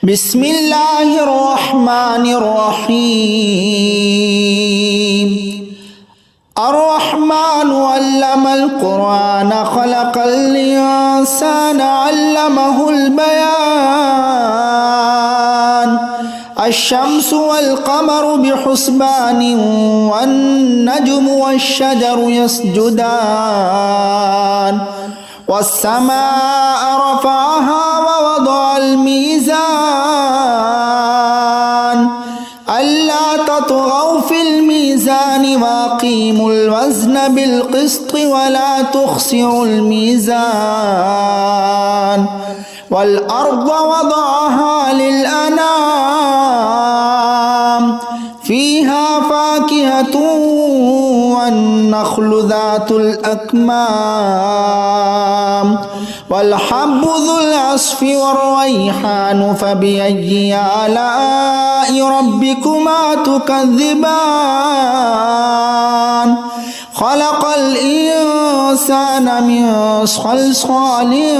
بسم الله الرحمن الرحيم الرحمن علم القرآن خلق الإنسان علمه البيان الشمس والقمر بحسبان والنجم والشجر يسجدان والسماء رفعها ووضع الميزان ألا تطغوا في الميزان وأقيموا الوزن بالقسط ولا تخسروا الميزان والأرض وضعها للأنام فيها فاكهة والنخل ذات الأكمام والحب ذو العصف والريحان فبأي آلاء ربكما تكذبان خلق الإنسان من صلصال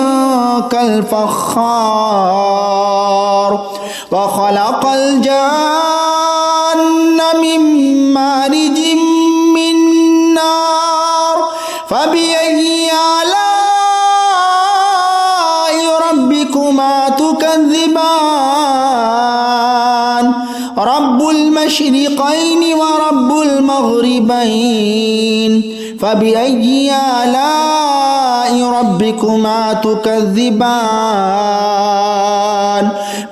كالفخار وخلق الجن من مارج من نار فبأي آلاء ربكما تكذبان رب المشرقين ورب المغربين فبأي آلاء ربكما تكذبان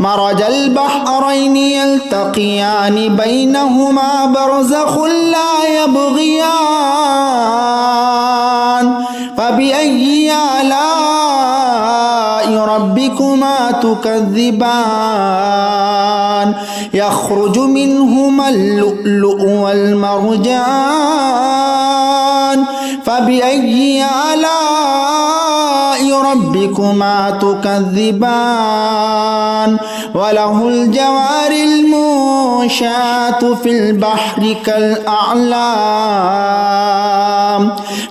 مرج البحرين يلتقيان بينهما برزخ لا يبغيان فبأي آلاء ربكما تكذبان يخرج منهما اللؤلؤ والمرجان فبأي آلاء ربكما تكذبان وله الجوار المنشآت في البحر كالأعلام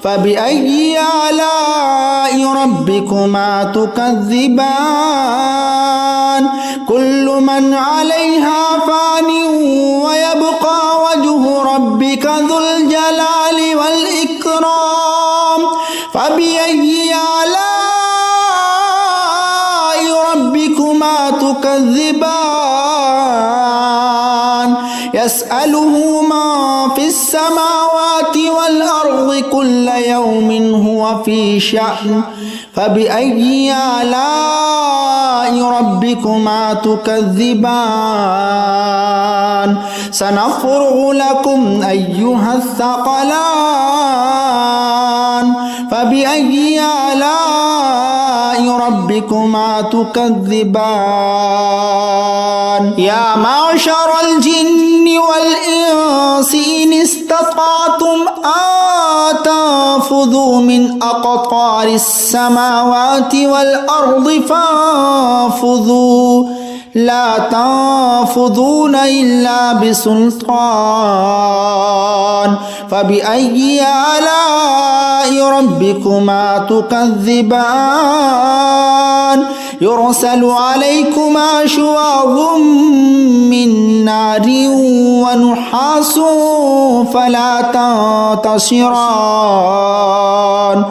فبأي آلاء ربكما تكذبان كل من عليها فان ويبقى وجه ربك ذو الجلال والإكرام فبأي آلاء ربكما تكذبان يسأله ما في السماوات والأرض كل يوم هو في شأن فبأي آلاء ربكما تكذبان سنفرغ لكم أيها الثقلان فبأي آلاء ربكما تكذبان يا معشر الجن والإنس إن استطعتم أن تنفذوا من أقطار السماوات والأرض فانفذوا لا تنفذون إلا بسلطان فبأي آلاء ربكما تكذبان يرسل عليكما شواظ من نار ونحاس فلا تنتصران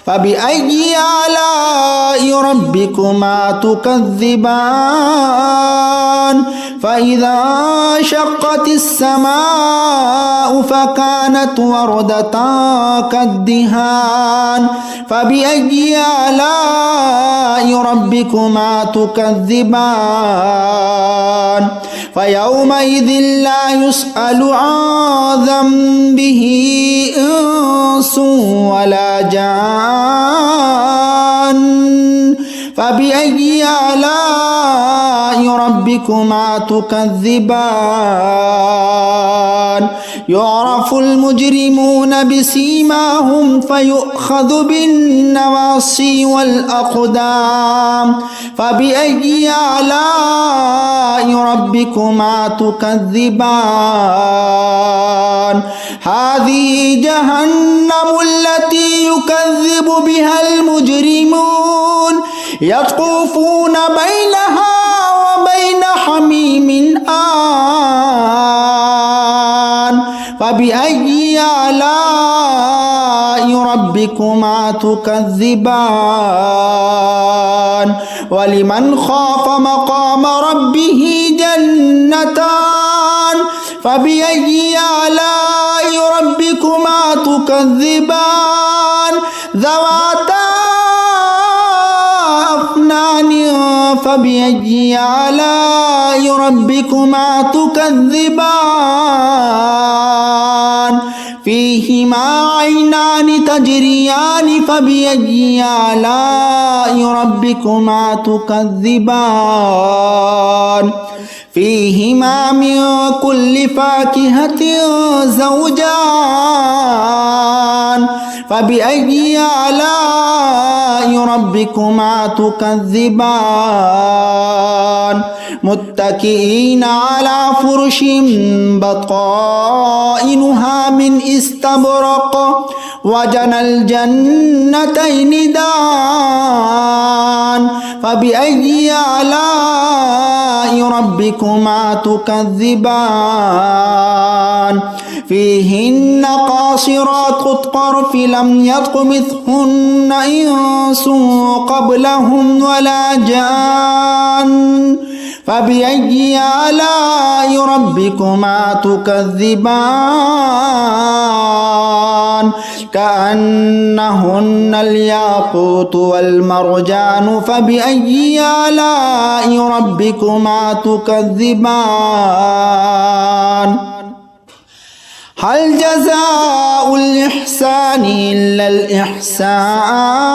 فبأي آلاء ربكما تكذبان فإذا انشقت السماء فكانت وردة كالدهان فبأي آلاء ربكما تكذبان فيومئذ لا يسأل عن ذنبه إنس ولا جان فبأي آلاء ربكما تكذبان يعرف المجرمون بسيماهم فيؤخذ بالنواصي والأقدام فبأي آلاء ربكما تكذبان هذه جهنم التي يكذب بها المجرمون يطوفون بينها وبين ربكما تكذبان ولمن خاف مقام ربه جنتان فبأي آلاء ربكما تكذبان ذواتا أفنان فبأي آلاء ربكما تكذبان فيهما عينان تجريان فبأي آلاء ربكما تكذبان فيهما من كل فاكهة زوجان فبأي آلاء ربكما تكذبان متكئين على فرش بطائنها من استبرق وجنى الجنتين دان فبأي آلاء ربكما تكذبان فيهن قاصرات الطرف لم يطمثهن إنس قبلهم ولا جان فبأي آلاء ربكما تكذبان كأنهن الياقوت والمرجان فبأي آلاء ربكما تكذبان هل جزاء الإحسان إلا الإحسان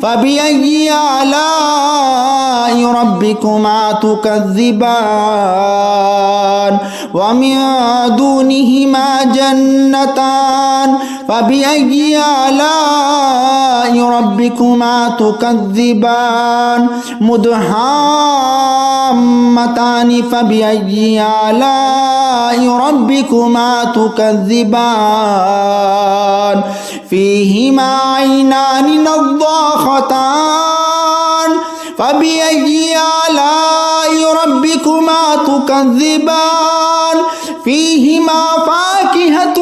فبأي آلاء ربكما تكذبان ومن دونهما جنتان فبأي آلاء ربكما تكذبان مدهامتان فبأي آلاء ربكما تكذبان فيهما عينان نضاختان فبأي آلاء ربكما تكذبان فيهما فاكهة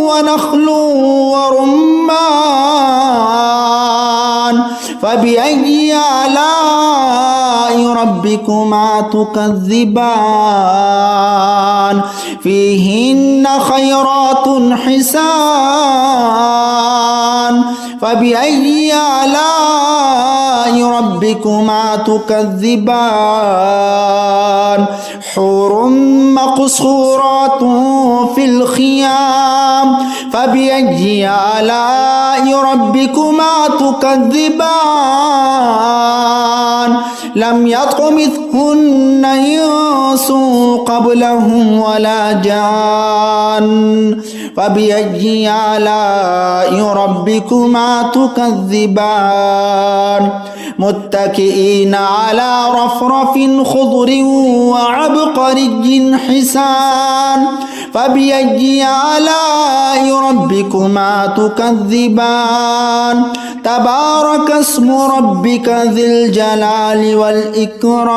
ونخل ورمان فبأي آلاء ربكما تكذبان فيهن خيرات حسان فبأي آلاء ربكما تكذبان حور مقصورات في الخيام فبأي آلاء ربكما تكذبان لم يطمثهن إنس قبلهم ولا جان فبأي آلاء ربكما تكذبان متكئين على رفرف خضر وعبقري حسان فبأي آلاء ربكما تكذبان تبارك اسم ربك ذي الجلال والإكرام.